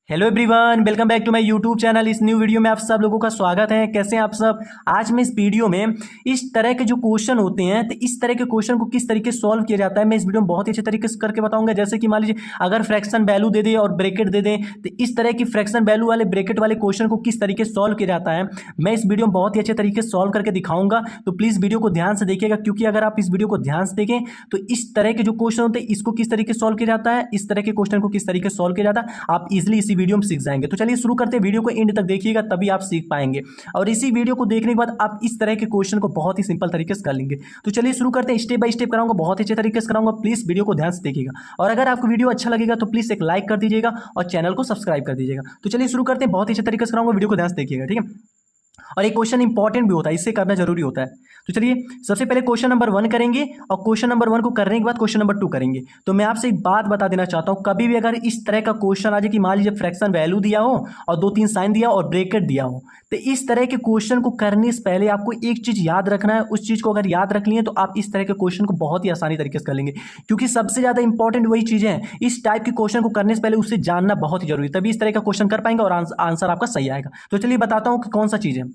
Hello everyone, welcome back to my YouTube channel. इस new video में आप सब लोगों का स्वागत है। कैसे हैं आप सब। आज मैं इस वीडियो में इस तरह के जो क्वेश्चन होते हैं तो इस तरह के क्वेश्चन को किस तरीके से सॉल्व किया जाता है मैं इस वीडियो में बहुत ही अच्छे तरीके से करके बताऊंगा। जैसे कि मान लीजिए अगर फ्रैक्शन वैल्यू दे दे और ब्रैकेट दे दें तो इस तरह की फ्रैक्शन वैल्यू वाले ब्रैकेट वाले क्वेश्चन को किस तरीके से सॉल्व किया जाता है मैं इस वीडियो में बहुत ही अच्छे तरीके से सॉल्व करके दिखाऊंगा। तो प्लीज़ वीडियो को ध्यान से देखिएगा, क्योंकि अगर आप इस वीडियो को ध्यान से देखें तो इस तरह के जो क्वेश्चन होते हैं इसको किस तरीके से सॉल्व किया जाता है, इस तरह के क्वेश्चन को किस तरीके से सॉल्व किया जाता है आप इजिली इसी वीडियो में सीख जाएंगे। तो चलिए शुरू करते हैं, वीडियो को एंड तक देखिएगा तभी आप सीख पाएंगे। और इसी वीडियो को देखने के बाद आप इस तरह के क्वेश्चन को बहुत ही सिंपल तरीके से कर लेंगे। तो चलिए शुरू करते हैं, स्टेप बाय स्टेप कराऊंगा, बहुत अच्छे तरीके से कराऊंगा। प्लीज वीडियो को ध्यान से देखिएगा और अगर आपको वीडियो अच्छा लगेगा तो प्लीज एक लाइक कर दीजिएगा और चैनल को सब्सक्राइब कर दीजिएगा। तो चलिए शुरू करते हैं, बहुत ही अच्छे तरीके से कराऊंगा, वीडियो को ध्यान से देखिएगा, ठीक है। और एक क्वेश्चन इंपॉर्टेंट भी होता है, इससे करना जरूरी होता है। तो चलिए सबसे पहले क्वेश्चन नंबर 1 करेंगे और क्वेश्चन नंबर 1 को करने के बाद क्वेश्चन नंबर 2 करेंगे। तो मैं आपसे एक बात बता देना चाहता हूं, कभी भी अगर इस तरह का क्वेश्चन आ जाए कि मान लीजिए फ्रैक्शन वैल्यू दिया हो और 2-3 साइन दिया और ब्रैकेट दिया हो, तो इस तरह के क्वेश्चन को करने से पहले आपको एक चीज याद रखना है। उस चीज को अगर याद रख लिए तो आप इस तरह के क्वेश्चन को बहुत ही आसानी तरीके से कर लेंगे, क्योंकि सबसे ज्यादा इंपॉर्टेंट वही चीजें हैं। इस टाइप के क्वेश्चन को करने से पहले उससे जानना बहुत ही जरूरी है, तभी इस तरह का क्वेश्चन कर पाएंगे और आंसर आपका सही आएगा। तो चलिए बताता हूं कि कौन सा चीज है।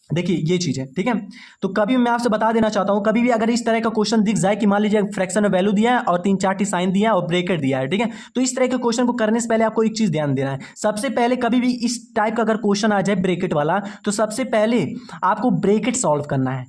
देखिए ये चीज है, ठीक है। तो कभी मैं आपसे बता देना चाहता हूं, कभी भी अगर इस तरह का क्वेश्चन दिख जाए कि मान लीजिए फ्रैक्शन में वैल्यू दिया है और 3-4 साइन दिया है और ब्रैकेट दिया है, ठीक है, तो इस तरह के क्वेश्चन को करने से पहले आपको एक चीज ध्यान देना है। सबसे पहले कभी भी इस टाइप का अगर क्वेश्चन आ जाए ब्रैकेट वाला तो सबसे पहले आपको ब्रैकेट सॉल्व करना है,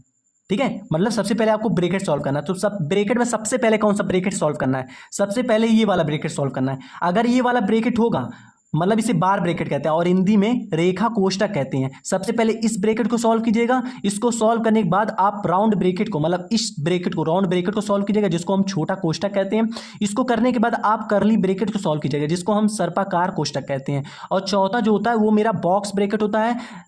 ठीक है। मतलब सबसे पहले आपको ब्रैकेट सॉल्व करना है। तो सब ब्रैकेट में सबसे पहले कौन सा ब्रैकेट सॉल्व करना है, सबसे पहले ये वाला ब्रैकेट सॉल्व करना है। अगर ये वाला ब्रैकेट होगा, मतलब इसे बार ब्रैकेट कहते हैं और हिंदी में रेखा कोष्ठक कहते हैं। सबसे पहले इस ब्रैकेट को सॉल्व कीजिएगा। इसको सॉल्व करने के बाद आप राउंड ब्रैकेट को, मतलब इस ब्रैकेट को, राउंड ब्रैकेट को सॉल्व कीजिएगा, जिसको हम छोटा कोष्ठक कहते हैं। इसको करने के बाद आप कर्ली ब्रैकेट को सॉल्व कीजिएगा, जिसको हम सर्पाकार कोष्ठक कहते हैं। और चौथा जो होता है वो मेरा बॉक्स ब्रैकेट होता है,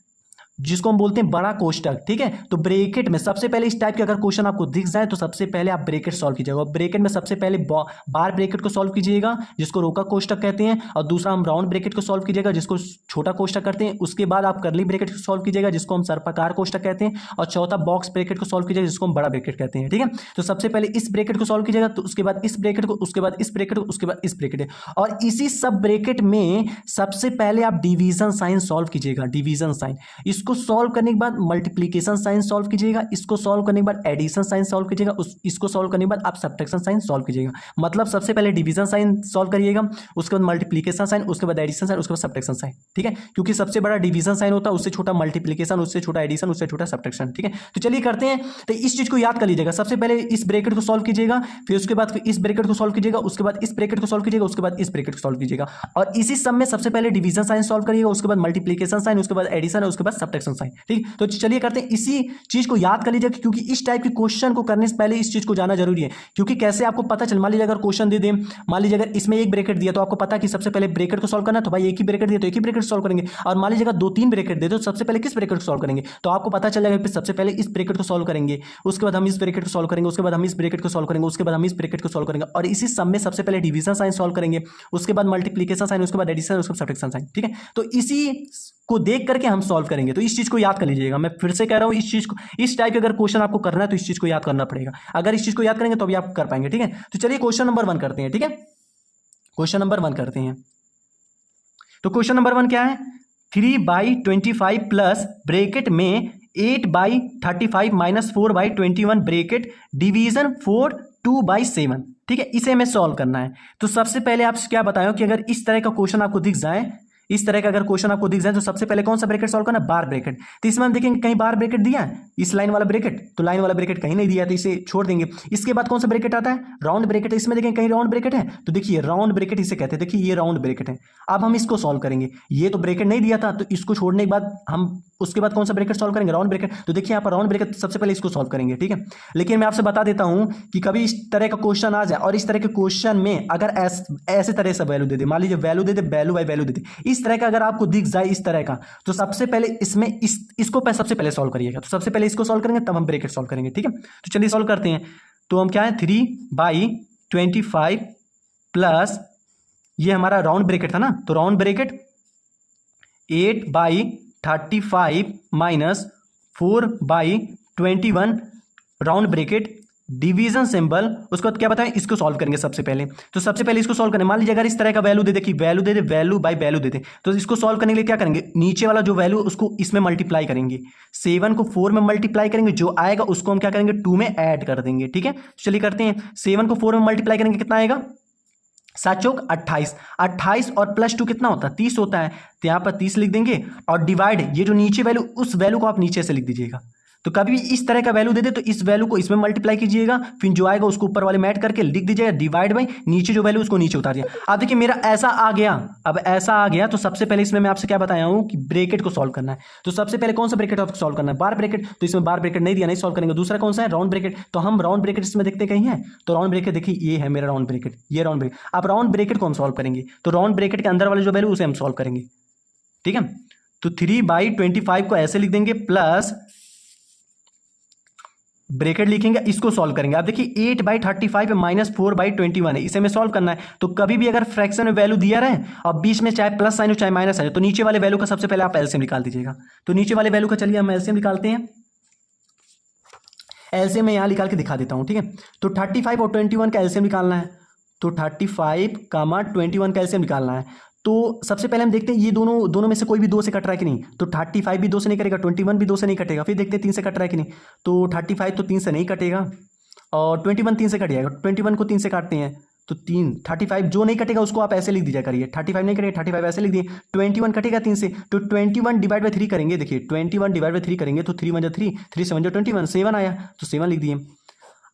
जिसको हम बोलते हैं बड़ा कोष्ठक, ठीक है। तो ब्रैकेट में सबसे पहले इस टाइप के अगर क्वेश्चन आपको दिख जाए तो सबसे पहले आप ब्रैकेट सॉल्व कीजिएगा। और ब्रैकेट में सबसे पहले बार ब्रैकेट को सॉल्व कीजिएगा, जिसको रोका कोष्ठक कहते हैं। और दूसरा हम राउंड ब्रैकेट को सॉल्व कीजिएगा, जिसको छोटा कोष्ठक करते हैं। उसके बाद आप कर्ली ब्रैकेट को सॉल्व कीजिएगा, जिसको हम सर्पाकार कोष्ठक कहते हैं। और चौथा बॉक्स ब्रैकेट को सॉल्व कीजिएगा, जिसको हम बड़ा ब्रैकेट कहते हैं, ठीक है। तो सबसे पहले इस ब्रैकेट को सॉल्व कीजिएगा, तो उसके बाद इस ब्रैकेट को, उसके बाद इस ब्रैकेट को, उसके बाद इस ब्रैकेट। और इसी सब ब्रैकेट में सबसे पहले आप डिवीजन साइन सॉल्व कीजिएगा, डिवीजन साइन। इसको सॉल्व करने के बाद मल्टीप्लिकेशन साइन सॉल्व कीजिएगा। इसको सॉल्व करने के बाद एडिशन साइन सॉल्व कीजिएगा। इसको सॉल्व करने के बाद आप सब्ट्रैक्शन साइन सॉल्व कीजिएगा। मतलब सबसे पहले डिवीजन साइन सॉल्व करिएगा, उसके बाद मल्टीप्लिकेशन साइन, उसके बाद एडिशन साइन, उसके बाद सब्ट्रैक्शन साइन, ठीक है। क्योंकि सबसे बड़ा डिवीजन साइन होता है, उससे छोटा मल्टीप्लिकेशन, उससे छोटा एडिशन, उससे छोटा सब्ट्रैक्शन, ठीक है। तो चलिए करते हैं। तो इस चीज को याद कर लीजिएगा, सबसे पहले इस ब्रैकेट को सॉल्व कीजिएगा, फिर उसके बाद फिर इस ब्रैकेट को सॉल्व कीजिएगा, उसके बाद इस ब्रैकेट को सॉल्व कीजिएगा, उसके बाद इस ब्रैकेट को सॉल्व कीजिएगा। और इसी सब में सबसे पहले डिवीजन साइन सॉल्व करिएगा, उसके बाद मल्टीप्लिकेशन साइन, उसके बाद एडिशन, उसके बाद सब्ट्रैक्शन साइन, ठीक। तो चलिए करते हैं। इसी चीज को याद कर लीजिए, क्योंकि इस टाइप के क्वेश्चन को करने से पहले इस चीज को जाना जरूरी है। क्योंकि कैसे आपको पता चल, मान लीजिए अगर क्वेश्चन दे दें, मान लीजिए अगर इसमें एक ब्रैकेट दिया तो आपको पता कि सबसे पहले ब्रैकेट को सॉल्व करना है, तो भाई एक ही ब्रैकेट दिया तो एक ही ब्रैकेट सॉल्व करेंगे। और मान लीजिए अगर 2-3 ब्रैकेट दे तो सबसे पहले किस ब्रैकेट को सॉल्व करेंगे, तो आपको पता चल जाएगा कि सबसे पहले इस ब्रैकेट को सॉल्व करेंगे, उसके बाद हम इस ब्रैकेट को सॉल्व करेंगे, उसके बाद हम इस ब्रैकेट को सॉल्व करेंगे, उसके बाद हम इस ब्रैकेट को सॉल्व करेंगे। और इसी सब में सबसे पहले डिवीजन साइन सॉल्व करेंगे, उसके बाद मल्टीप्लिकेशन साइन, उसके बाद एडिशन, उसके बाद सब्ट्रैक्शन साइन, ठीक है। तो इसी को देख करके हम सॉल्व करेंगे। तो इस चीज को याद कर लीजिएगा। मैं फिर से कह रहा हूं, इस चीज को, इस टाइप के अगर क्वेश्चन आपको करना है तो इस चीज को याद करना पड़ेगा। अगर इस चीज को याद करेंगे तो भी आप कर पाएंगे, ठीक है। तो चलिए क्वेश्चन नंबर 1 करते हैं, ठीक है। क्वेश्चन नंबर 1 करते हैं। तो क्वेश्चन नंबर 1 क्या है, 3/25 प्लस ब्रैकेट में 8/35 माइनस 4/21 ब्रैकेट डिवीजन 4 2/7, ठीक है। इसे हमें सॉल्व करना है। तो सबसे पहले आप क्या बताएं कि अगर इस तरह का क्वेश्चन आपको दिख जाए, इस तरह का अगर क्वेश्चन आपको दिख जाए तो सबसे पहले कौन सा ब्रैकेट सॉल्व करना है, बार ब्रैकेट। तो इसमें हम देखेंगे कहीं बार ब्रैकेट दिया है, इस लाइन वाला ब्रैकेट, तो लाइन वाला ब्रैकेट कहीं नहीं दिया, तो इसे छोड़ देंगे। इसके बाद कौन सा ब्रैकेट आता है, राउंड ब्रैकेट। इसमें देखेंगे कहीं राउंड ब्रैकेट है, तो देखिए राउंड ब्रैकेट इसे कहते हैं। देखिए ये राउंड ब्रैकेट है। अब हम इसको सॉल्व करेंगे, ये तो ब्रैकेट नहीं दिया था, तो इसको छोड़ने के बाद हम उसके बाद कौन सा ब्रैकेट सॉल्व करेंगे, राउंड ब्रैकेट। तो देखिए यहाँ पर राउंड ब्रैकेट, सबसे पहले इसको सॉल्व करेंगे, ठीक है। लेकिन मैं आपसे बता देता हूं कि कभी इस तरह का क्वेश्चन आ जाए और इस तरह के क्वेश्चन में अगर ऐसे तरह से वैल्यू दे दे, मान लीजिए वैल्यू दे दे, वैल्यू बाय वैल्यू दे दे, इस तरह का अगर आपको दिख जाए इस तरह का, तो सबसे पहले इसमें इसको सबसे पहले सॉल्व करिएगा। तो सबसे पहले इसको सॉल्व करेंगे तब हम ब्रैकेट सॉल्व करेंगे, ठीक है। तो चलिए सॉल्व करते हैं। तो हम क्या है, 3/25 प्लस, ये हमारा राउंड ब्रैकेट था ना, तो round bracket 8/35 minus 4/21 round bracket division symbol, उसके बाद क्या बताएं, इसको सॉल्व करेंगे सबसे पहले। तो सबसे पहले इसको सॉल्व करें, मान लीजिए अगर इस तरह का वैल्यू दे दे कि वैल्यू दे दे, वैल्यू बाय वैल्यू दे दे, तो इसको सॉल्व करने के लिए क्या करेंगे, नीचे वाला जो वैल्यू उसको इसमें मल्टीप्लाई करेंगे, 7 को 4 में मल्टीप्लाई करेंगे, जो आएगा उसको हम क्या करेंगे 2 में ऐड कर देंगे। ठीक है, चलिए करते हैं। 7 को 4 में मल्टीप्लाई करेंगे, कितना आएगा, 7 चौक 28, 28 और +2 कितना होता है, 30 होता है। तो यहाँ पर 30 लिख देंगे और डिवाइड, ये जो नीचे वैल्यू, उस वैल्यू को आप नीचे से लिख दीजिएगा। तो कभी भी इस तरह का वैल्यू दे दे तो इस वैल्यू को इसमें मल्टीप्लाई कीजिएगा, फिर जो आएगा उसको ऊपर वाले में ऐड करके लिख दीजिएगा, डिवाइड बाई नीचे जो वैल्यू उसको नीचे उतारिए। अब देखिए मेरा ऐसा आ गया, अब ऐसा आ गया, तो सबसे पहले इसमें मैं आपसे क्या बताया हूं कि ब्रैकेट को सॉल्व करना है। तो सबसे पहले कौन सा ब्रैकेट आपको सॉल्व करना है, बार ब्रैकेट, तो इसमें बार ब्रैकेट नहीं दिया, नहीं सॉल्व करेंगे। दूसरा कौन सा है, राउंड ब्रैकेट, तो हम राउंड ब्रैकेट इसमें देखते कहीं है, तो राउंड ब्रैकेट देखिए ये है मेरा राउंड ब्रैकेट, ये राउंड ब्रैकेट। अब राउंड ब्रैकेट को हम सॉल्व करेंगे, तो राउंड ब्रैकेट के अंदर वाले जो वैल्यू उसे हम सॉल्व करेंगे। ठीक है, तो 3/25 को ऐसे लिख देंगे, प्लस ब्रैकेट लिखेंगे, इसको सॉल्व करेंगे। आप देखिए 8/35 माइनस 4/21 है, इसे में सॉल्व करना है। तो कभी भी अगर फ्रैक्शन में वैल्यू दिया रहे और बीच में चाहे प्लस साइन हो चाहे माइनस साइन हो, तो नीचे वाले वैल्यू का सबसे पहले आप एलसीएम निकाल दीजिएगा। तो नीचे वाले वैल्यू का चलिए हम एलसीएम निकालते हैं। एलसीएम मैं यहां निकाल के दिखा देता हूं। ठीक है, तो 35 और 21 का एलसीएम निकालना है। तो 35, 21 का एलसीएम निकालना है। तो सबसे पहले हम देखते हैं ये दोनों में से कोई भी 2 से कट रहा है कि नहीं। तो 35 भी 2 से नहीं कटेगा, 21 भी 2 से नहीं कटेगा। फिर देखते हैं 3 से कट रहा है कि नहीं। तो 35 तो 3 से नहीं कटेगा और 21 3 से कट जाएगा। 21 को 3 से काटते हैं तो 3, 35 जो नहीं कटेगा उसको आप ऐसे लिख दीजिए करिए, 35 नहीं कटेगा, 35 ऐसे लिख दिए। 21 कटेगा 3 से, तो 21 डिवाइड बाई 3 करेंगे। देखिए 21 डिवाइड बाई 3 करेंगे तो 3 × 3, 3 7 21, 7 आया, तो 7 लिख दिए।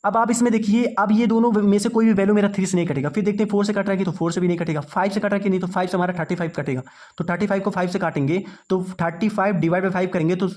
अब आप इसमें देखिए, अब ये दोनों में से कोई भी वैल्यू मेरा 3 से नहीं कटेगा। फिर देखते हैं 4 से कट रहा है कि, तो 4 से भी नहीं कटेगा। 5 से कट रहा है कि नहीं, तो 5 से हमारा 35 कटेगा। तो 35 को 5 से काटेंगे तो 35 डिवाइड बाई 5 करेंगे तो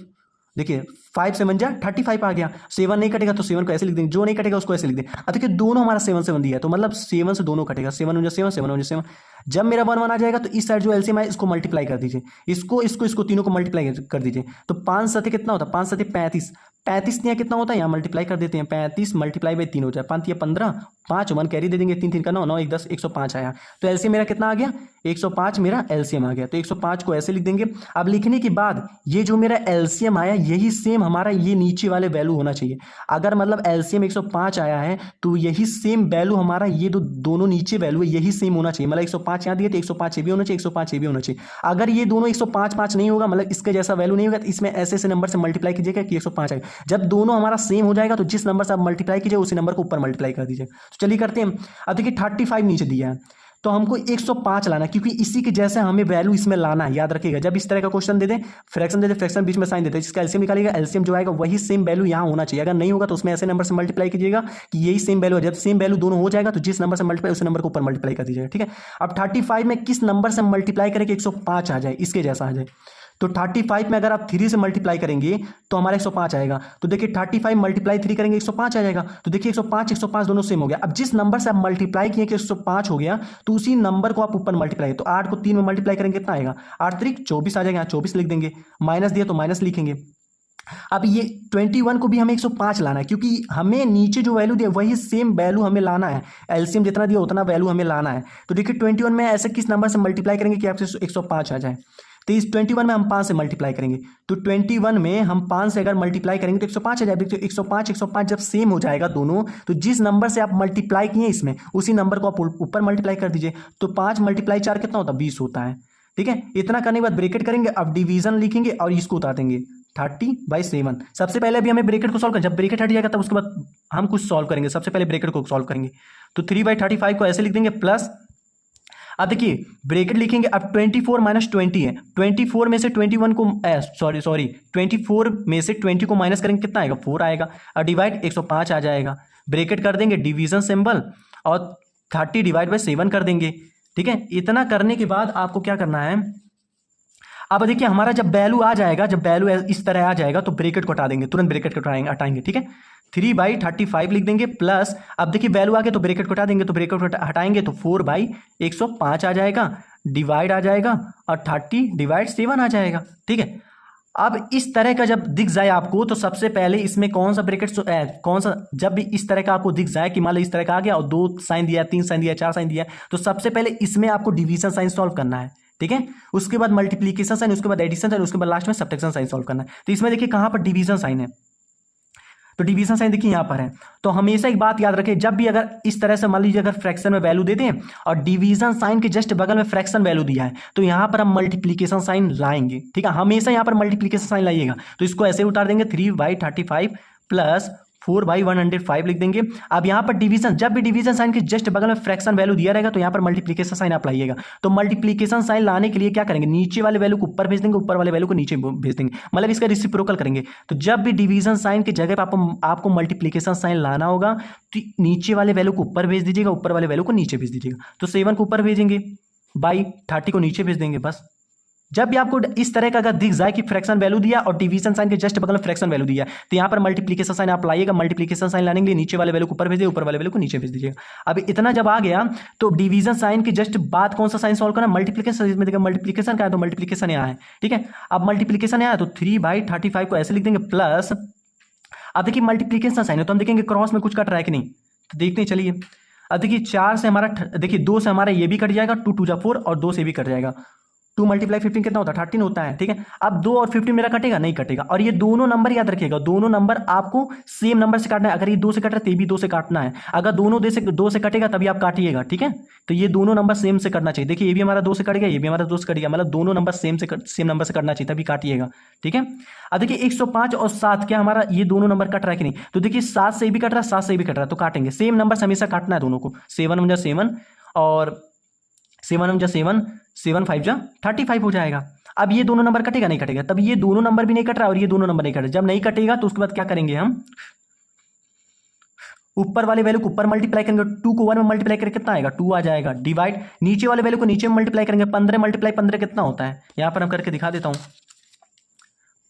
देखिए 5 से 1 जा 35 आ गया। 7 नहीं कटेगा तो 7 को ऐसे लिख देंगे, जो नहीं कटेगा उसको ऐसे लिख दें। अब देखिए दोनों हमारा 7 7 दिया है, तो मतलब 7 से दोनों कटेगा, 7 × 7 7 × 7। जब मेरा 1 1 आ जाएगा तो इस साइड जो एलसीएम है इसको मल्टीप्लाई कर दीजिए, इसको तीनों को मल्टीप्लाई कर दीजिए। तो 5 7 कितना होता है, 5 7 35, 35 यहाँ कितना होता है, यहाँ मल्टीप्लाई कर देते हैं। 35 मल्टीप्लाई बाई 3 हो जाए, 5 15, 5 1 कैरी दे देंगे, 3 3 का 9 9 1 10, 105 आया। तो एलसीएम मेरा कितना आ गया, 105 मेरा एलसीएम आ गया। तो 105 को ऐसे लिख देंगे। अब लिखने के बाद ये जो मेरा एलसीएम आया यही सेम हमारा ये नीचे वाले वैल्यू होना चाहिए। अगर मतलब एलसीएम 105 आया है तो यही सेम वैल्यू हमारा ये दोनों नीचे वैल्यू है यही सेम होना चाहिए। मतलब 105 यहाँ दिए तो 105 ये भी होना चाहिए, 105 ये भी होना चाहिए। अगर ये दोनों 105 5 नहीं होगा, मतलब इसके जैसा वैल्यू नहीं होगा, तो इसमें ऐसे नंबर से मल्टीप्लाई कीजिएगा कि 105 आएगा। जब दोनों हमारा सेम हो जाएगा तो जिस नंबर से आप मल्टीप्लाई कीजिए उसी नंबर को ऊपर मल्टीप्लाई कर दीजिए। तो चलिए करते हैं। अब देखिए 35 नीचे दिया है तो हमको 105 लाना है, क्योंकि इसी के जैसे हमें वैल्यू इसमें लाना है। याद रखिएगा जब इस तरह का क्वेश्चन दे दें, फ्रैक्शन दे दे, फ्रैक्शन बीच में साइन देते हैं, जिसका एलसीएम निकालिएगा, एलसीएम जो आएगा वही सेम वैल्यू यहाँ होना चाहिए। अगर नहीं होगा तो उसमें ऐसे नंबर से मल्टीप्लाई कीजिएगा कि यही सेम वैल्यू है। जब सेम वैल्यू दोनों हो जाएगा तो जिस नंबर से मल्टीप्लाई उस नंबर को ऊपर मल्टीप्लाई कर दीजिएगा। ठीक है, अब 35 में किस नंबर से मल्टीप्लाई करें कि 105 आ जाए, इसके जैसा आ जाए। तो 35 में अगर आप 3 से मल्टीप्लाई करेंगे तो हमारा 105 आएगा। तो देखिए 35 मल्टीप्लाई 3 करेंगे 105 आ जाएगा। तो देखिए 105 दोनों सेम हो गया। अब जिस नंबर से आप मल्टीप्लाई किए कि 105 हो गया तो उसी नंबर को आप ऊपर मल्टीप्लाई, तो 8 को 3 में मल्टीप्लाई करेंगे कितना आएगा, 8 3 24 आ जाएगा। 24 लिख देंगे, माइनस दिया तो माइनस लिखेंगे। अब ये 21 को भी हमें 105 लाना है, क्योंकि हमें नीचे जो वैल्यू दिया वही सेम वैल्यू हमें लाना है। एलसीएम जितना दिया उतना वैल्यू हमें लाना है। तो देखिए 21 में ऐसे किस नंबर से मल्टीप्लाई करेंगे कि आपसे 105 आ जाए। तो इस 21 में हम 5 से मल्टीप्लाई करेंगे। तो 21 में हम 5 से अगर मल्टीप्लाई करेंगे तो 105 आ जाएगा। तो 105 जब सेम हो जाएगा दोनों, तो जिस नंबर से आप मल्टीप्लाई किए इसमें उसी नंबर को आप ऊपर मल्टीप्लाई कर दीजिए। तो 5 × 4 कितना होता है, 20 होता है। ठीक है, इतना करने के बाद ब्रैकेट करेंगे, अब डिवीजन लिखेंगे और इसको उतार देंगे 30/7। सबसे पहले अभी हमें ब्रैकेट को सॉल्व करें, जब ब्रैकेट हट जाएगा तब उसके बाद हम कुछ सॉल्व करेंगे। सबसे पहले ब्रैकेट को सॉल्व करेंगे तो 3/35 को ऐसे लिख देंगे, प्लस अब देखिए ब्रैकेट लिखेंगे। अब 24 - 20 है, 24 में से 21 को सॉरी 24 में से 20 को माइनस करेंगे कितना आएगा, 4 आएगा। और डिवाइड 105 आ जाएगा। ब्रैकेट कर देंगे, डिवीजन सिंबल और 30 डिवाइड बाई 7 कर देंगे। ठीक है, इतना करने के बाद आपको क्या करना है, अब देखिए हमारा जब वैल्यू आ जाएगा, जब वैल्यू इस तरह आ जाएगा तो ब्रैकेट को हटा देंगे, तुरंत ब्रैकेट को हटाएंगे। ठीक है, 3/35 लिख देंगे, प्लस अब देखिए वैल्यू आ गया तो ब्रैकेट को हटा देंगे, तो ब्रैकेट को हटाएंगे तो 4/105 आ जाएगा, डिवाइड आ जाएगा और 30 डिवाइड 7 आ जाएगा। ठीक है, अब इस तरह का जब दिख जाए आपको तो सबसे पहले इसमें कौन सा ब्रैकेट कौन सा, जब भी इस तरह का आपको दिख जाए कि मान लो इस तरह का आ गया और 2 साइन दिया, 3 साइन दिया, 4 साइन दिया, तो सबसे पहले इसमें आपको डिवीजन साइन सॉल्व करना है। ठीक है, उसके बाद मल्टीप्लीकेशन साइन, उसके बाद एडिशन साइन, उसके बाद लास्ट में सब्ट्रैक्शन साइन सॉल्व करना है। तो इसमें देखिए कहां पर डिवीजन साइन है, तो डिवीजन साइन देखिए यहाँ पर है। तो हमेशा एक बात याद रखें, जब भी अगर इस तरह से मान लीजिए अगर फ्रैक्शन में वैल्यू दे दें और डिवीजन साइन के जस्ट बगल में फ्रैक्शन वैल्यू दिया है तो यहाँ पर हम मल्टीप्लीकेशन साइन लाएंगे, ठीक है। हमेशा यहाँ पर मल्टीप्लीकेशन साइन लाइएगा। तो इसको ऐसे उतार देंगे 3/35 प्लस 4/105 लिख देंगे। अब यहाँ पर डिवीजन, जब भी डिवीजन साइन के जस्ट बगल में फ्रैक्शन वैल्यू दिया रहेगा तो यहाँ पर मल्टीप्लीकेशन साइन आप लाइएगा। तो मल्टीप्लीकेशन साइन लाने के लिए क्या करेंगे, नीचे वाले वैल्यू को ऊपर भेज देंगे, ऊपर वाले वैल्यू को नीचे भेज देंगे, मतलब इसका रेसिप्रोकल करेंगे। तो जब भी डिवीजन साइन की जगह पर आपको मल्टीप्लीकेशन साइन लाना होगा तो नीचे वाले वैल्यू को ऊपर भेज दीजिएगा, ऊपर वाले वैल्यू को नीचे भेज दीजिएगा। तो 7 को ऊपर भेजेंगे, बाई 30 को नीचे भेज देंगे, बस। जब भी आपको इस तरह का अगर दिख जाए कि फ्रैक्शन वैल्यू दिया और डिवीजन साइन के जस्ट बगल में फ्रैक्शन वैल्यू दिया तो यहाँ पर मल्टीप्लीकेशन साइन आप लाइएगा। मल्टीप्लीकेशन साइन लाने के लिए नीचे वाले वैल्यू को ऊपर भेजिए, ऊपर वाले वैल्यू को नीचे भेज दीजिएगा। अब इतना जब आ गया तो डिवीजन साइन के जस्ट बाद कौन सा साइन सॉल्व करना, मल्टीप्लीकेशन। इसमें देखिए मल्टीप्लीकेशन का है तो मल्टीप्लीकेशन यहाँ है, ठीक है। अब मल्टीप्लीकेशन यहाँ है तो 3/35 को ऐसे लिख देंगे प्लस, अब देखिए मल्टीप्लीकेशन साइन है तो हम देखेंगे क्रॉस में कुछ कट रहा है कि नहीं, तो देखते हैं चलिए। अब देखिए 4 से हमारा, देखिए 2 से हमारा ये भी कट जाएगा, 2 2 4 और 2 से भी कट जाएगा। 2 × 15 कितना होता है, 13 होता है, ठीक है। अब 2 और 15 मेरा कटेगा, नहीं कटेगा। और ये दोनों नंबर याद रखिएगा, दोनों नंबर आपको सेम नंबर से काटना है। अगर ये 2 से कट रहा है तो ये भी 2 से काटना है। अगर दोनों 2 से कटेगा तभी आप काटिएगा, ठीक है। तो ये दोनों नंबर सेम से करना चाहिए। देखिए ये भी हमारा 2 से कटेगा, ये भी हमारा 2 से कटेगा, मतलब दोनों नंबर सेम नंबर से करना चाहिए, तभी काटिएगा, ठीक है। अब देखिए 105 और 7 क्या हमारा ये दोनों नंबर कट रहा है कि नहीं, तो देखिए 7 से भी कट रहा है, 7 से भी कट रहा है, तो काटेंगे। सेम नंबर से हमेशा काटना है दोनों को। 7 × 7 और 7 × 7, 7 5 × 35 हो जाएगा। अब ये दोनों नंबर कटेगा, नहीं कटेगा, तब ये दोनों नंबर भी नहीं कट रहा और ये दोनों नंबर नहीं कट रहा। जब नहीं कटेगा तो उसके बाद क्या करेंगे, हम ऊपर वाले वैल्यू को ऊपर मल्टीप्लाई करेंगे, 2 को 1 में मल्टीप्लाई करके कितना आएगा, 2 आ जाएगा, डिवाइड नीचे वाले वैल्यू को नीचे में मल्टीप्लाई करेंगे, 15 × 15 कितना होता है, यहां पर हम करके दिखा देता हूं।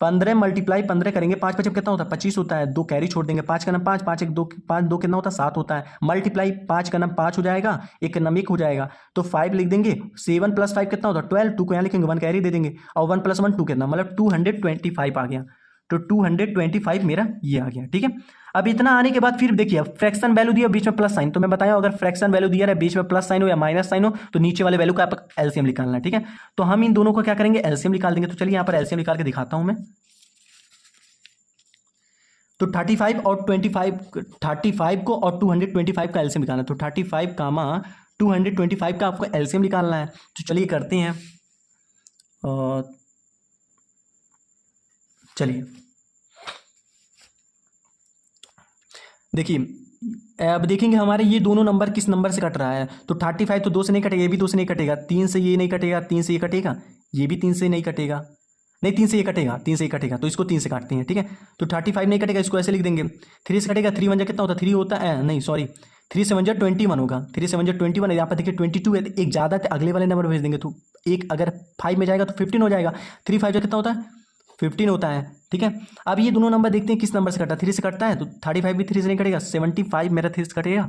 15 × 15 करेंगे, 5 5 कितना होता है, 25 होता है। 2 कैरी छोड़ देंगे, 5 का नाम 5, 5 1 2, 5 2 कितना होता है, 7 होता है। मल्टीप्लाई 5 का नाम 5 हो जाएगा, 1 का नाम 1 हो जाएगा, तो 5 लिख देंगे। 7 + 5 कितना होता है, 12। 2 को यहाँ लिखेंगे, 1 कैरी दे देंगे, और 1 + 1 2 कितना, मतलब 225 आ गया। तो 225 मेरा ये आ गया, ठीक है। अब इतना आने के बाद फिर देखिए फ्रैक्शन वैल्यू दिया, बीच में प्लस साइन, तो मैं बताया अगर फ्रैक्शन वैल्यू दिया है बीच में प्लस साइन हो या माइनस साइन हो तो नीचे वाले वैल्यू का आप एलसीएम निकालना है, ठीक है। तो हम इन दोनों को क्या करेंगे, एलसीएम निकाल देंगे। तो चलिए यहाँ पर एलसीएम निकाल के दिखाता हूं मैं। तो 35 और 25, 35 को और 225 का एलसीएम निकालना है। तो 35 कामा 225 का आपको एलसीएम निकालना है। तो चलिए करते हैं, चलिए देखिए अब देखेंगे हमारे ये दोनों नंबर किस नंबर से कट रहा है। तो 35 तो 2 से नहीं कटेगा, ये भी 2 से नहीं कटेगा, 3 से ये नहीं कटेगा, 3 से ये कटेगा, ये भी 3 से नहीं कटेगा, नहीं 3 से ये कटेगा, 3 से ये कटेगा, तो इसको 3 से काटते हैं, ठीक है। तो 35 नहीं कटेगा, इसको ऐसे लिख देंगे। 3 से कटेगा, 3 × 1 कितना होता है, 3 होता है, नहीं सॉरी 3 से 1 21 होगा, 3 से 1 21 है। यहाँ पर देखिए 22 है, एक ज़्यादा है, अगले वाले नंबर भेज देंगे। तो एक अगर 5 में जाएगा तो 15 हो जाएगा, 3 5 कितना होता है, 15 होता है, ठीक है। अब ये दोनों नंबर देखते हैं किस नंबर से कटता है, 3 से कटता है, तो 35 भी 3 से नहीं कटेगा, 75 मेरा 3 से कटेगा,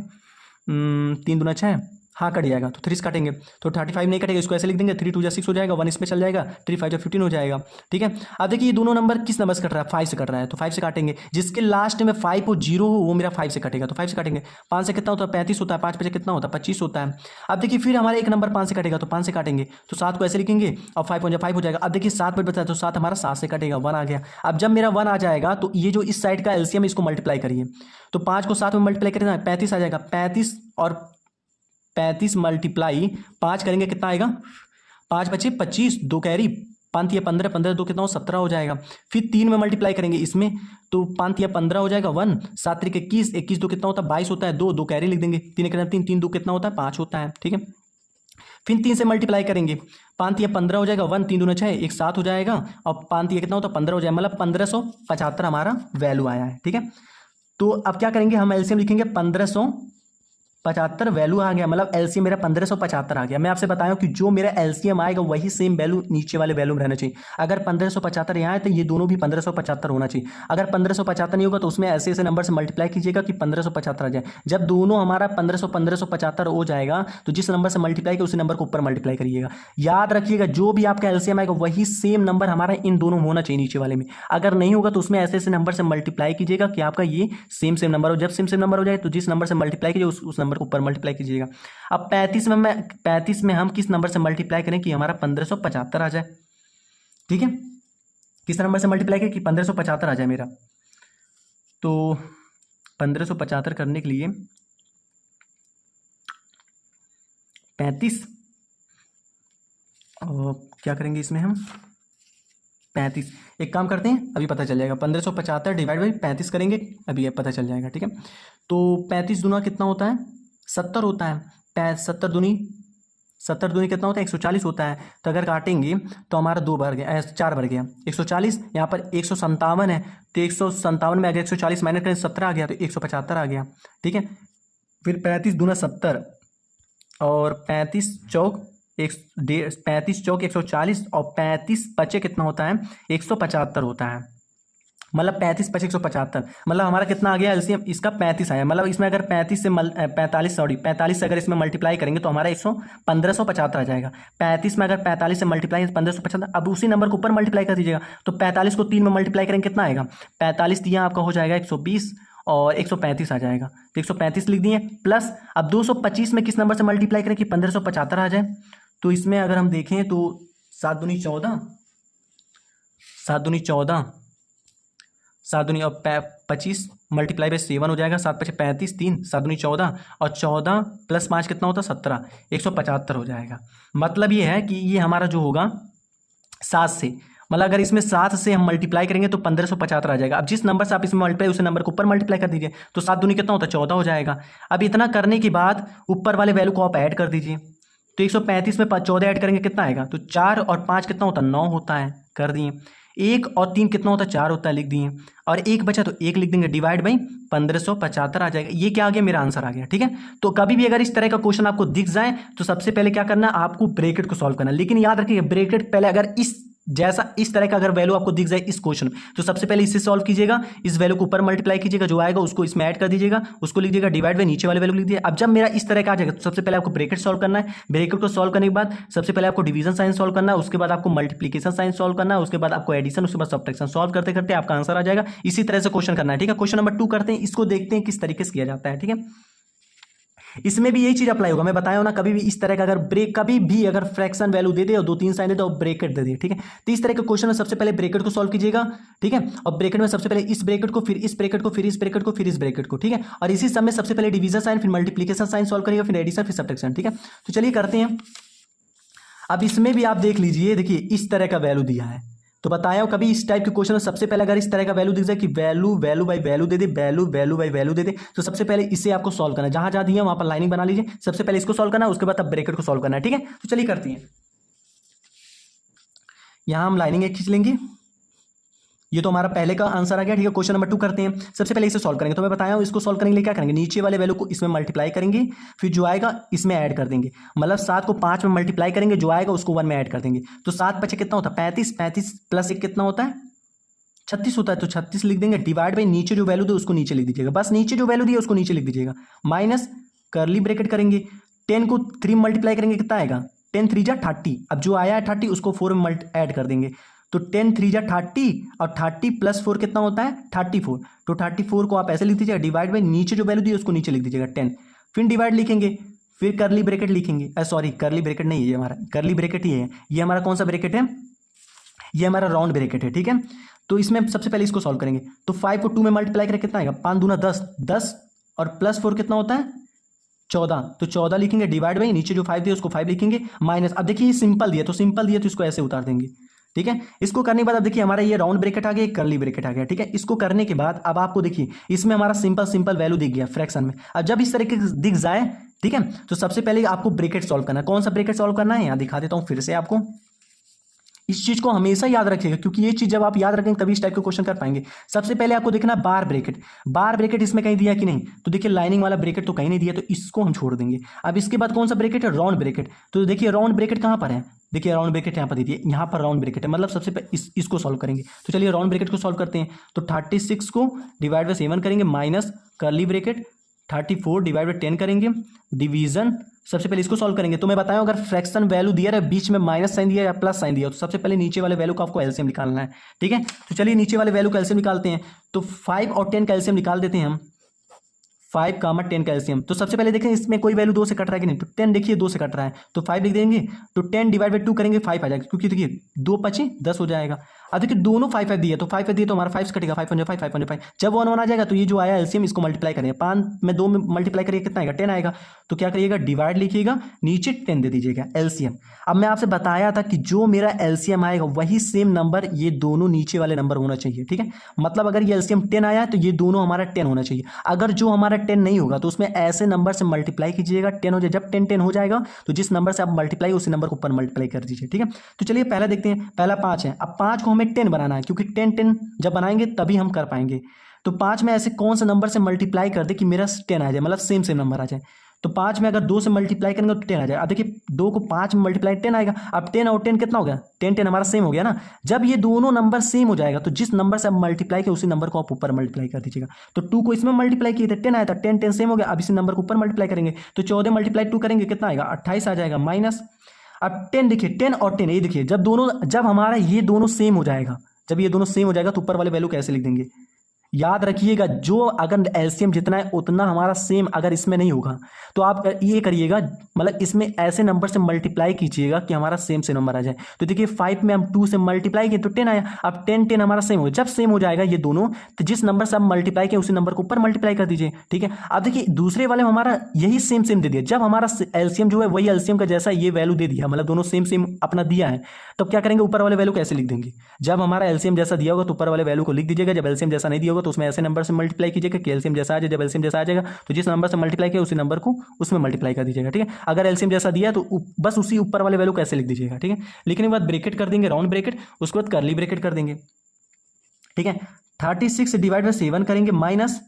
3 दूना 6, हाँ कट जाएगा, तो 3 से काटेंगे। तो 35 नहीं कटेगा, इसको ऐसे लिख देंगे, 3 2 6 हो जाएगा, 1 इसमें चल जाएगा, 3 5 15 हो जाएगा, ठीक है। अब देखिए ये दोनों नंबर किस नंबर से कट रहा है, 5 से कट रहा है, तो 5 से काटेंगे। जिसके लास्ट में 5 हो 0 हो वो मेरा 5 से कटेगा, तो 5 से काटेंगे। 5 से कितना होता है, 35 होता है, 5 5 कितना होता है, 25 होता है। अब देखिए फिर हमारा एक नंबर 5 से कटेगा, तो 5 से काटेंगे, तो 7 को ऐसे लिखेंगे और 5 5 हो जाएगा। अब देखिए 7 पर बचा है, तो 7 हमारा 7 से कटेगा, 1 आ गया। अब जब मेरा 1 आ जाएगा तो ये जो इस साइड का एलसीएम इसको मल्टीप्लाई करिए, तो 5 को 7 में मल्टीप्लाई करेंगे 35 आ जाएगा, 35 और 35 × 5 करेंगे कितना आएगा, 5 बचे 25, 2 कैरी, 5 या 15, 15 2 कितना हो 17 हो जाएगा। फिर 3 में मल्टीप्लाई करेंगे इसमें, तो 5 या 15 हो जाएगा, 1 7 3 21, 21 2 कितना होता है 22 होता है, 2 2 कैरी लिख देंगे, 3 3 3 2 कितना होता है 5 होता है, ठीक है। फिर 3 से मल्टीप्लाई करेंगे, 5 या 15 हो जाएगा, 1 3 दूना 6, 1 7 हो जाएगा, और 5 या कितना होता है 15 हो जाएगा, मतलब 1575 हमारा वैल्यू आया है, ठीक है। तो अब क्या करेंगे, हम एलसीएम लिखेंगे, 1575 वैल्यू आ गया, मतलब एलसीएम मेरा 1575 आ गया। मैं आपसे बताया कि जो मेरा एलसीएम आएगा वही सेम वैल्यू नीचे वाले वैल्यू में रहना चाहिए। अगर 1575 यहाँ है तो ये दोनों भी 1575 होना चाहिए। अगर 1575 नहीं होगा तो उसमें ऐसे ऐसे नंबर से मल्टीप्लाई कीजिएगा कि 1575 आ जाए। जब दोनों हमारा 1575 हो जाएगा तो जिस नंबर से मल्टीप्लाई किया उसी नंबर को ऊपर मल्टीप्लाई करिएगा। याद रखिएगा जो भी आपका एलसीएम आएगा वही सेम नंबर हमारा इन दोनों होना चाहिए नीचे वाले में। अगर नहीं होगा तो उसमें ऐसे ऐसे नंबर से मल्टीप्लाई कीजिएगा कि आपका ये सेम नंबर हो। जब सेम नंबर हो जाए तो जिस नंबर से मल्टीप्लाई कीजिए उस नंबर को ऊपर मल्टीप्लाई कीजिएगा। अब 35 में हम किस नंबर से मल्टीप्लाई करें कि हमारा 1575 आ जाए, ठीक है। किस नंबर से मल्टीप्लाई करें कि 1575 आ जाए मेरा। तो 1575 करने के लिए 35 और क्या करेंगे इसमें हम 35। एक काम करते हैं, अभी पता चल जाएगा। 1575 डिवाइड बाई 35 करेंगे, अभी ये पता चल जाएगा। ठीक है, तो 35 दूना कितना होता है 70 होता है। 70 दूनी कितना होता है 140 होता है। तो अगर काटेंगे तो हमारा 2 बढ़ गया, 4 बढ़ गया। 140 यहाँ पर 157 है, तो 157 में अगर 140 माइनस करें 17 आ गया, तो 175 आ गया। ठीक है, फिर 35 दूना 70 और 35 चौक 140 और 35 पचे कितना होता है 175 होता है। मतलब 35 पचे 175, मतलब हमारा कितना आ गया एलसीएम इसका 35 आया। मतलब इसमें अगर 45 से अगर इसमें मल्टीप्लाई करेंगे तो हमारा 1575 आ जाएगा। 35 में अगर 45 से मल्टीप्लाई 1575, अब उसी नंबर को ऊपर मल्टीप्लाई कर दीजिएगा। तो 45 को 3 में मल्टीप्लाई करेंगे कितना आएगा 45 दिया आपका हो जाएगा 120 और 135 आ जाएगा। तो 135 लिख दिए, प्लस अब 225 में किस नंबर से मल्टीप्लाई करें कि 1575 आ जाए। तो इसमें अगर हम देखें तो 7 दूनी 14, 7 दूनी 14, 7 दूनी और 25 मल्टीप्लाई बाई 7 हो जाएगा। 7 पचे 35, 3 7 दूनी 14 और 14 प्लस 5 कितना होता है 17, 175 हो जाएगा। मतलब ये है कि ये हमारा जो होगा 7 से, मतलब अगर इसमें 7 से हम मल्टीप्लाई करेंगे तो 1575 आ जाएगा। अब जिस नंबर से आप इसमें मल्टीप्लाई उस नंबर को ऊपर मल्टीप्लाई कर दीजिए, तो 7 दूनी कितना होता है 14 हो जाएगा। अब इतना करने के बाद ऊपर वाले वैल्यू को आप ऐड कर दीजिए। तो 135 में 14 ऐड करेंगे कितना आएगा, तो 4 और 5 कितना होता है 9 होता है, कर दिए। 1 और 3 कितना होता है 4 होता है, लिख दिए। और 1 बचा तो 1 लिख देंगे, डिवाइड बाई 1575 आ जाएगा। ये क्या आ गया मेरा आंसर आ गया। ठीक है, तो कभी भी अगर इस तरह का क्वेश्चन आपको दिख जाए तो सबसे पहले क्या करना है आपको ब्रैकेट को सॉल्व करना। लेकिन याद रखिए ब्रैकेट पहले अगर इस तरह का अगर वैल्यू आपको दिख जाए इस क्वेश्चन में, तो सबसे पहले इससे सॉल्व कीजिएगा, इस वैल्यू को ऊपर मल्टीप्लाई कीजिएगा, जो आएगा उसको इसमें ऐड कर दीजिएगा, उसको लिखिएगा डिवाइड बाय नीचे वाले वैल्यू लिख दीजिए। अब जब मेरा इस तरह का आ जाएगा तो सबसे पहले आपको ब्रैकेट सॉल्व करना है। ब्रैकेट को सॉल्व करने के बाद सबसे पहले आपको डिवीजन साइन सॉल्व करना है, उसके बाद आपको मल्टीप्लीकेशन साइन सॉल्व करना है, उसके बाद आपको एडिशन, उसके बाद सब्ट्रैक्शन। सॉल्व करते करते आपका आंसर आ जाएगा। इसी तरह से क्वेश्चन करना है। ठीक है, क्वेश्चन नंबर 2 करते हैं, इसको देखते हैं किस तरीके से किया जाता है। ठीक है, इसमें भी यही चीज अप्लाई होगा। मैं बताया ना, कभी भी इस तरह का कभी भी अगर फ्रैक्शन वैल्यू दे दे और 2-3 साइन दे दे और ब्रैकेट दे दे। ठीक है, तो इस तरह के क्वेश्चन में सबसे पहले ब्रैकेट को सॉल्व कीजिएगा। ठीक है, और ब्रैकेट में सबसे पहले इस ब्रैकेट को, फिर इस ब्रैकेट को, फिर इस ब्रैकेट को, फिर इस ब्रैकेट को। ठीक है, और इसी सब में सबसे पहले डिवीजन साइन, फिर मल्टीप्लीकेशन साइन सॉल्व करिएगा, फिर एडिशन, फिर सब्ट्रैक्शन। ठीक है, तो चलिए करते हैं। अब इसमें भी आप देख लीजिए, देखिए इस तरह का वैल्यू दिया है। तो बताया कभी इस टाइप के क्वेश्चन में सबसे पहले अगर इस तरह का वैल्यू दिख जाए कि वैल्यू बाई वैल्यू दे दे, वैल्यू बाई वैल्यू दे दे, तो सबसे पहले इसे आपको सॉल्व करना है। जहां जहां दिया वहां पर लाइनिंग बना लीजिए। सबसे पहले इसको सॉल्व करना है, उसके बाद अब ब्रैकेट को सॉल्व करना है। ठीक है, तो चलिए करते हैं। यहां हम लाइनिंग एक खींच लेंगे। ये तो हमारा पहले का आंसर आ गया। ठीक है, क्वेश्चन नंबर 2 करते हैं। सबसे पहले इसे सॉल्व करेंगे। तो मैं बताया हूं इसको सॉल्व करने के लिए क्या करेंगे, नीचे वाले वैल्यू को इसमें मल्टीप्लाई करेंगे, फिर जो आएगा इसमें ऐड कर देंगे। मतलब 7 को 5 में मल्टीप्लाई करेंगे, जो आएगा उसको 1 में ऐड कर देंगे। तो 7 बचे कितना होता है 35, 35 प्लस 1 कितना होता है 36 होता है। तो 36 लिख देंगे, डिवाइड बाई नीचे जो वैल्यू दे उसको नीचे लिख दीजिएगा। बस नीचे जो वैल्यू दी है उसको नीचे लिख दीजिएगा, माइनस कर्ली ब्रैकेट करेंगे। 10 को 3 मल्टीप्लाई करेंगे कितना आएगा 10 3 जा 30। अब जो आया है 30 उसको 4 में ऐड कर देंगे। तो 10 3 जा 30 और 30 प्लस 4 कितना होता है 34। तो 34 को आप ऐसे लिख दीजिएगा, डिवाइड बाई नीचे जो वैल्यू दी है उसको नीचे लिख दीजिएगा 10। फिर डिवाइड लिखेंगे, फिर कर्ली ब्रैकेट लिखेंगे। सॉरी, कर्ली ब्रैकेट नहीं है, ये हमारा कर्ली ब्रैकेट ही है। ये हमारा कौन सा ब्रैकेट है, ये हमारा राउंड ब्रैकेट है। ठीक है, तो इसमें सबसे पहले इसको सॉल्व करेंगे। तो 5 को 2 में मल्टीप्लाई करें कितना आएगा 5 दूना 10, 10 और प्लस 4 कितना होता है 14। तो 14 लिखेंगे, डिवाइड बाई नीचे जो 5 दिया उसको 5 लिखेंगे, माइनस। अब देखिए सिंपल दिया, तो सिंपल दिया तो इसको ऐसे उतार देंगे। ठीक है, इसको करने के बाद अब देखिए हमारा ये राउंड ब्रैकेट आ गया, कर्ली ब्रैकेट आ गया। ठीक है, इसको करने के बाद अब आपको देखिए इसमें हमारा सिंपल वैल्यू दिख गया फ्रैक्शन में। अब जब इस तरीके से दिख जाए, ठीक है, तो सबसे पहले आपको ब्रैकेट सॉल्व करना है। कौन सा ब्रैकेट सॉल्व करना है यहां दिखा देता हूं फिर से आपको। इस चीज को हमेशा याद रखिएगा, क्योंकि ये चीज जब आप याद रखेंगे तभी इस टाइप के क्वेश्चन कर पाएंगे। सबसे पहले आपको देखना बार ब्रैकेट। बार ब्रैकेट इसमें कहीं दिया कि नहीं, तो देखिए लाइनिंग वाला ब्रैकेट तो कहीं नहीं दिया, तो इसको हम छोड़ देंगे। अब इसके बाद कौन सा ब्रैकेट है राउंड ब्रैकेट। तो देखिए राउंड ब्रैकेट कहां पर है, देखिए राउंड ब्रैकेट यहाँ पर दीजिए, यहाँ पर राउंड ब्रैकेट है। मतलब सबसे पहले इसको सॉल्व करेंगे। तो चलिए राउंड ब्रैकेट को सॉल्व करते हैं। तो 36 को डिवाइड बाई 7 करेंगे, minus curly bracket 34 divide by 10 करेंगे, डिवीजन। सबसे पहले इसको सॉल्व करेंगे। तो मैं बताया अगर फ्रैक्शन वैल्यू दिया है, बीच में माइनस साइन दिया या प्लस साइन दिया, तो सबसे पहले नीचे वाले वैल्यू को आपको एलसीएम निकालना है। ठीक है, तो चलिए नीचे वाले वैल्यू का एलसीएम निकालते हैं। तो 5 और 10 का एलसीएम निकाल देते हैं हम। 5 कामा 10 का एलसीएम। तो सबसे पहले देखें इसमें कोई वैल्यू 2 से कट रहा है कि नहीं, तो 10 देखिए 2 से कट रहा है, तो 5 लिख देंगे। तो 10 डिवाइड बाई 2 करेंगे 5 आ जाएगा, क्योंकि देखिए 2 5 10 हो जाएगा। अब देखिए दोनों 5 5 दिए, तो 5 5 दिए तो हमारा 5 से कटेगा, 5 5 5 5 5। जब 1 1 आ जाएगा तो ये जो आया एलसीएम इसको मल्टीप्लाई करेंगे, 5 में 2 में मल्टीप्लाई करिए कितना आएगा, 10 आएगा। तो क्या करिएगा, डिवाइड लिखिएगा, नीचे 10 दे दीजिएगा एलसीएम। अब मैं आपसे बताया था कि जो मेरा एलसीएम आएगा वही सेम नंबर ये दोनों नीचे वाले नंबर होना चाहिए, ठीक है। मतलब अगर ये एलसीएम 10 आया तो ये दोनों हमारा 10 होना चाहिए। अगर जो हमारा 10 नहीं होगा तो उसमें ऐसे नंबर से मल्टीप्लाई कीजिएगा, 10 हो जाए। जब 10 10 हो जाएगा तो जिस नंबर से आप मल्टीप्लाई उसी नंबर को ऊपर मल्टीप्लाई कर दीजिए, ठीक है। तो चलिए पहला देखते हैं, पहला 5 है। अब 5 को हमें 10 बनाना है, क्योंकि 10 10 जब बनाएंगे तभी हम कर पाएंगे। तो 5 में ऐसे कौन सा नंबर से मल्टीप्लाई कर दे कि मेरा 10 आ जाए, मतलब सेम सेम नंबर आ जाए। तो 5 में अगर 2 से मल्टीप्लाई करेंगे तो 10 आ जाए। अब देखिए 2 को 5 में मल्टीप्लाई 10 आएगा। अब 10 और 10 कितना हो गया, 10 10 हमारा सेम हो गया ना। जब ये दोनों नंबर सेम हो जाएगा तो जिस नंबर से आप मल्टीप्लाई किए उसी नंबर को आप ऊपर मल्टीप्लाई कर दीजिएगा। तो 2 को इसमें मल्टीप्लाई किए थे, 10 आया था, 10 10 सेम हो गया। अब इसी नंबर को ऊपर मल्टीप्लाई करेंगे तो 14 मल्टीप्लाई 2 करेंगे कितना आएगा, 28 आ जाएगा, माइनस। अब 10 देखिए, 10 और 10 ये देखिए, जब हमारा ये दोनों सेम हो जाएगा, जब ये दोनों सेम हो जाएगा तो ऊपर वाले वैल्यू कैसे लिख देंगे। याद रखिएगा, जो अगर एलसीएम जितना है उतना हमारा सेम अगर इसमें नहीं होगा तो आप ये करिएगा, मतलब इसमें ऐसे नंबर से मल्टीप्लाई कीजिएगा कि हमारा सेम से नंबर आ जाए। तो देखिए 5 में हम 2 से मल्टीप्लाई किए तो 10 आया। अब 10 10 हमारा सेम हो, जब सेम हो जाएगा ये दोनों तो जिस नंबर से आप मल्टीप्लाई किए उसी नंबर को ऊपर मल्टीप्लाई कर दीजिए, ठीक है। अब देखिए दूसरे वाले में हमारा यही सेम सेम दे दिया, जब हमारा एलसीएम जो है वही एलसीएम का जैसा ये वैल्यू दे दिया, मतलब दोनों सेम सेम अपना दिया है, तो क्या करेंगे, ऊपर वाले वैल्यू कैसे लिख देंगे। जब हमारा एलसीएम जैसा दिया होगा तो ऊपर वाले वैल्यू को लिख दीजिएगा, जब एलसीएम जैसा नहीं दिया होगा तो उसमें ऐसे नंबर से मल्टीप्लाई कीजिएगा कि एलसीएम जैसा आ जाए। जब एलसीएम जैसा आ जाएगा तो जिस नंबर से मल्टीप्लाई किया उसी नंबर को उसमें मल्टीप्लाई कर दीजिएगा, ठीक है। अगर एलसीएम जैसा दिया है तो बस उसी ऊपर वाले वैल्यू कैसे लिख दीजिएगा, ठीक है। लिखने के बाद ब्रैकेट कर देंगे, राउंड ब्रैकेट, उसके बाद कर्ली ब्रैकेट कर देंगे, ठीक है। 36 डिवाइड बाई 7 करेंगे, माइनस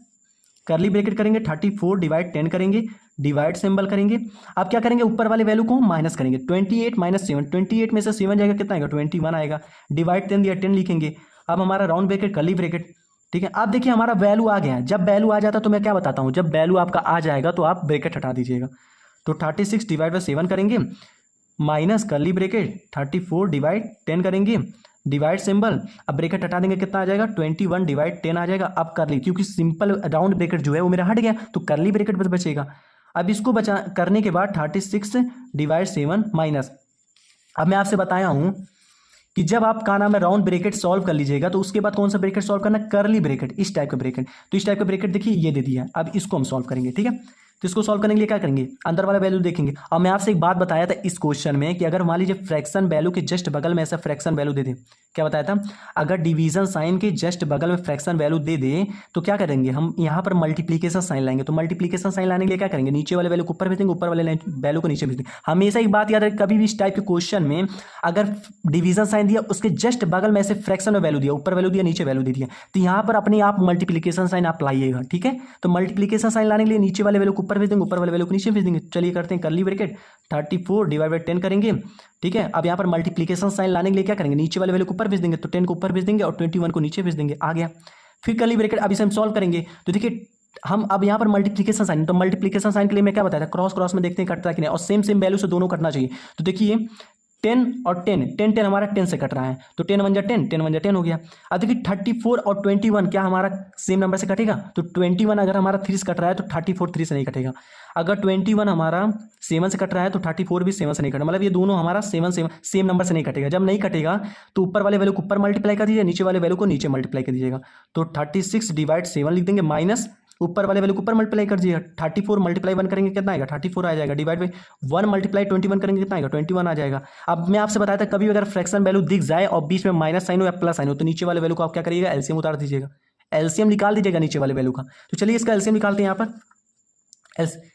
कर्ली ब्रैकेट करेंगे, 34 डिवाइड 10 करेंगे, डिवाइड सिंबल करेंगे। अब क्या करेंगे, ऊपर वाले वैल्यू को माइनस करेंगे, 28 माइनस 7, 28 में से 7 जाएगा कितना आएगा, 21 आएगा। डिवाइड 10 दिया, 10 लिखेंगे। अब हमारा राउंड ब्रैकेट कर्ली ब्रैकेट, ठीक है। अब देखिए हमारा वैल्यू आ गया है, जब वैल्यू आ जाता तो मैं क्या बताता हूँ, जब वैल्यू आपका आ जाएगा तो आप ब्रैकेट हटा दीजिएगा। तो 36 डिवाइड बाई 7 करेंगे, माइनस कर्ली ब्रैकेट, 34 डिवाइड 10 करेंगे, डिवाइड सिंबल। अब ब्रैकेट हटा देंगे कितना आ जाएगा, 21 डिवाइड 10 आ जाएगा। अब कर्ली, क्योंकि सिंपल राउंड ब्रैकेट जो है वो मेरा हट गया तो कर्ली ब्रैकेट बस बचेगा। अब इसको बचा करने के बाद 36 डिवाइड 7 माइनस। अब मैं आपसे बताया हूं कि जब आप का नाम है राउंड ब्रैकेट सॉल्व कर लीजिएगा तो उसके बाद कौन सा ब्रैकेट सॉल्व करना, कर्ली ब्रैकेट, इस टाइप का ब्रैकेट। तो इस टाइप का ब्रैकेट देखिए ये दे दिया है, अब इसको हम सॉल्व करेंगे, ठीक है। तो इसको सॉल्व करने के लिए क्या करेंगे, अंदर वाला वैल्यू देखेंगे। और मैं आपसे एक बात बताया था इस क्वेश्चन में कि अगर मान लीजिए फ्रैक्शन वैल्यू के जस्ट बगल में ऐसा फ्रैक्शन वैल्यू दे दे, क्या बताया था, अगर डिवीजन साइन के जस्ट बगल में फ्रैक्शन वैल्यू दे दे तो क्या करेंगे, हम यहाँ पर मल्टीप्लीकेशन साइन लाएंगे। तो मल्टीप्लीकेशन साइन लाने के लिए क्या करेंगे, नीचे वाले वैल्यू को ऊपर भेज देंगे, ऊपर वाले वैल्यू को नीचे भेज देंगे। हमेशा एक बात याद रखें, कभी भी इस टाइप के क्वेश्चन में अगर डिवीजन साइन दिया उसके जस्ट बगल में ऐसे फ्रैक्शन में वैल्यू दिया, ऊपर वैल्यू दिया, नीचे वैल्यू दे दिया, तो यहाँ पर अपने आप मल्टीप्लीकेशन साइन आप लाइएगा, ठीक है। तो मल्टीप्लीकेशन साइन लाने के लिए नीचे वाले वैल्यू को ऊपर भेज देंगे, ऊपर वाले वैल्यू को नीचे भेज देंगे। चलिए करते हैं कर्ली ब्रैकेट, 34 डिवाइड बाई 10 करेंगे, ठीक है। अब यहाँ पर मल्टीप्लीकेशन साइन लाने के लिए क्या करेंगे, नीचे वाले वैल्यू को ऊपर भेज देंगे, तो 10 को ऊपर भेज देंगे और 21 को नीचे भेज देंगे, आ गया। फिर कर्ली ब्रैकेट, अब इसे हम सॉल्व करेंगे तो देखिए हम अब यहाँ पर मल्टीप्लीकेशन साइन, तो मल्टीप्लीकेशन साइन के लिए मैं क्या बताया था, क्रॉस क्रॉस में देखते हैं कटता है कि नहीं, और सेम सेम वैल्यू से दोनों कटना चाहिए। तो देखिए 10 और 10 10 10 हमारा 10 से कट रहा है, तो 10 1 जा 10, 10 1 जा 10 हो गया। अब देखिए 34 और 21 क्या हमारा सेम नंबर से कटेगा, तो 21 अगर हमारा 3 से कट रहा है तो 34 3 से नहीं कटेगा। अगर 21 हमारा 7 से कट रहा है तो 34 भी 7 से नहीं कटेगा, मतलब ये दोनों हमारा सेम नंबर से नहीं कटेगा। जब नहीं कटेगा तो ऊपर वाले वैल्यू को ऊपर मल्टीप्लाई कर दीजिए, नीचे वाले वैल्यू को नीचे मल्टीप्लाई कर दीजिएगा। तो 36 डिवाइड 7 लिख देंगे, माइनस ऊपर वाले वैल्यू को ऊपर मल्टीप्लाई कर दीजिएगा, 34 मल्टीप्लाई 1 करेंगे कितना आएगा, 34 आ जाएगा। डिवाइड बाई 1 मल्टीप्लाई 21 करेंगे कितना आएगा, 21 आ जाएगा। अब मैं आपसे बताया था कभी अगर फ्रैक्शन वैल्यू दिख जाए और बीच में माइनस साइन हो या प्लस साइन हो तो नीचे वाले वैल्यू को आप क्या करिएगा, एलसीएम उतार दीजिएगा, एलसीएम निकाल दीजिएगा नीचे वाले वैल्यू का। तो चलिए इसका एलसीएम निकालते हैं। यहाँ पर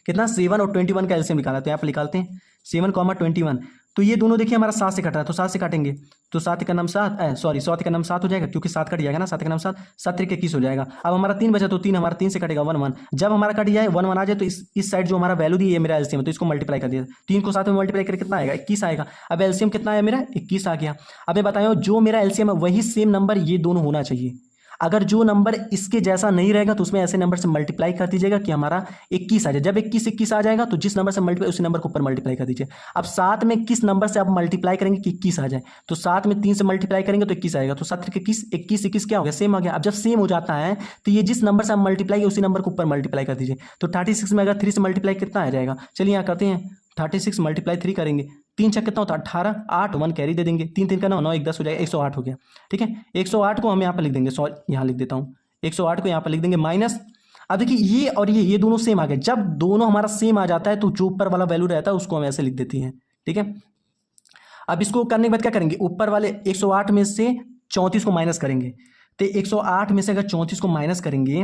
कितना 7 और 21 का एलसीएम निकाला, तो यहाँ पर निकालते हैं 7, 21। तो ये दोनों देखिए हमारा 7 से कट रहा है, तो 7 से काटेंगे तो 7 का नाम 7, सॉरी 7 का नाम 7 हो जाएगा, क्योंकि 7 कट जाएगा ना, 7 का नाम 7, 7 3 21 हो जाएगा। अब हमारा 3 बचा तो 3 हमारा 3 से कटेगा 1 1। जब हमारा कट जाए 1 1 आ जाए तो इस साइड जो हमारा वैल्यू दी है मेरा एलसीएम, तो इसको मल्टीप्लाई कर दिया, 3 को 7 में मल्टीप्लाई करके कितना आएगा, 21 आएगा। अब एलसीएम कितना आया मेरा, 21 आ गया। अब मैं बताया जो मेरा एलसीएम है वही सेम नंबर ये दोनों होना चाहिए। अगर जो नंबर इसके जैसा नहीं रहेगा तो उसमें ऐसे नंबर से मल्टीप्लाई कर दीजिएगा कि हमारा 21 आ जाए। जब 21 आ जाएगा तो जिस नंबर से मल्टीप्लाई उसी नंबर को ऊपर मल्टीप्लाई कर दीजिए। अब 7 में किस नंबर से आप मल्टीप्लाई करेंगे कि 21 आ जाए, तो 7 में 3 से मल्टीप्लाई करेंगे तो 21 आएगा। तो 7 21 21 क्या हो गया, सेम आ गया। अब जब सेम हो जाता है तो ये जिस नंबर से आप मल्टीप्लाई उसी नंबर को ऊपर मल्टीप्लाई कर दीजिए। तो 36 में अगर 3 से मल्टीप्लाई कितना आ जाएगा, चलिए यहाँ करते हैं, 36 मल्टीप्लाई 3 करेंगे 3 छक्के कितना होता है 18, 8 1 कैरी दे देंगे, 3 3 का 9 9 1 10 हो जाएगा, 108 हो गया। ठीक है, 108 को हम यहाँ पर लिख देंगे, सॉरी यहाँ लिख देता हूँ, 108 को यहाँ पर लिख देंगे माइनस। अब देखिए ये और ये दोनों सेम आ गए। जब दोनों हमारा सेम आ जाता है तो जो ऊपर वाला वैल्यू रहता है उसको हम ऐसे लिख देती हैं। ठीक है, अब इसको करने के बाद क्या करेंगे, ऊपर वाले 108 में से 34 को माइनस करेंगे। तो 108 में से अगर 34 को माइनस करेंगे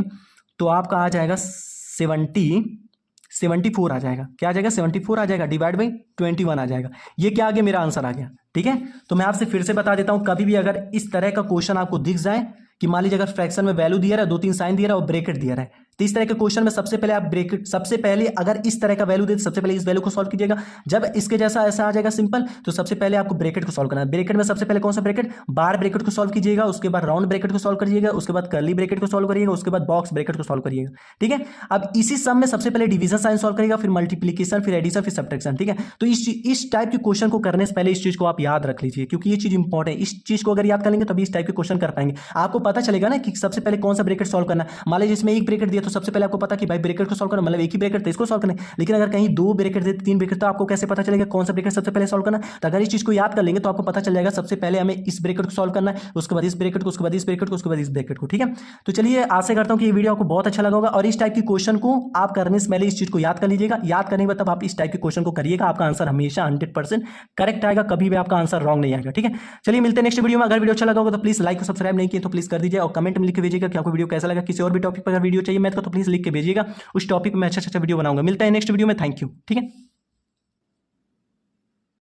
तो आपका आ जाएगा 74 आ जाएगा। क्या आ जाएगा, 74 आ जाएगा, डिवाइड बाई 21 आ जाएगा। ये क्या आ गया, मेरा आंसर आ गया। ठीक है, तो मैं आपसे फिर से बता देता हूं, कभी भी अगर इस तरह का क्वेश्चन आपको दिख जाए कि मान लीजिए अगर फ्रैक्शन में वैल्यू दिया रहा है, 2 3 साइन दिया रहा है और ब्रैकेट दिया रहा है, तो इस तरह के क्वेश्चन में सबसे पहले आप ब्रैकेट, सबसे पहले अगर इस तरह का वैल्यू दे सबसे पहले इस वैल्यू को सॉल्व कीजिएगा। जब इसके जैसा ऐसा आ जाएगा सिंपल, तो सबसे पहले आपको ब्रैकेट को सॉल्व करना है। ब्रैकेट में सबसे पहले कौन सा ब्रैकेट, बार ब्रैकेट को सॉल्व कीजिएगा, उसके बाद राउंड ब्रैकेट को सॉल्व करिएगा, उसके बाद कर्ली ब्रैकेट को सॉल्व करिएगा, उसके बाद बॉक्स ब्रैकेट को सॉल्व करिएगा। ठीक है, अब इसी सम में सबसे पहले डिवीजन साइन सॉल्व करिएगा, फिर मल्टीप्लीकेशन, फिर एडिशन, फिर सब्ट्रैक्शन। ठीक है, तो इस टाइप के क्वेश्चन को करने से पहले इस चीज को आप याद रख लीजिए, क्योंकि ये चीज इंपॉर्टेंट है। इस चीज को अगर याद कर लेंगे तभी इस टाइप के क्वेश्चन कर पाएंगे। आपको पता चलेगा ना कि सबसे पहले कौन सा ब्रैकेट सॉल्व करना है। मान लीजिए इसमें एक ब्रैकेट दिया तो सबसे पहले आपको पता कि भाई ब्रैकेट को सॉल्व करना, मतलब एक ही ब्रैकेट था इसको सॉल्व करना है। लेकिन अगर कहीं 2 ब्रैकेट दे, 3 ब्रैकेट, तो आपको कैसे पता चलेगा कौन सा ब्रैकेट सबसे पहले सॉल्व करना है। तो अगर इस चीज को याद कर लेंगे तो आपको पता चल जाएगा सबसे पहले हमें इस ब्रैकेट को सॉल्व करना है, उसके बाद इस ब्रैकेट को, उसके बाद इस ब्रैकेट को, उसके बाद इस ब्रैकेट को। ठीक है, तो चलिए आशा करता हूं कि ये वीडियो आपको बहुत अच्छा लगा होगा और इस टाइप की क्वेश्चन को आप करने से पहले इस चीज को याद कर लीजिएगा। याद करने के बाद तब आप इस टाइप के क्वेश्चन को करिएगा, आपका आंसर हमेशा 100% करेक्ट आएगा, कभी भी आपका आंसर रॉन्ग नहीं आएगा। ठीक है, चलिए मिलते हैं नेक्स्ट वीडियो में। अगर वीडियो अच्छा लगा होगा तो प्लीज लाइक और सब्सक्राइब नहीं किए तो प्लीज कर दीजिए और कमेंट में लिख के भेजिएगा कि आपको वीडियो कैसा लगा। किसी और भी टॉपिक पर अगर वीडियो चाहिए मैथ का तो प्लीज लिख के भेजिएगा, उस टॉपिक में अच्छा वीडियो बनाऊंगा। मिलता है नेक्स्ट वीडियो में, थैंक यू। ठीक है।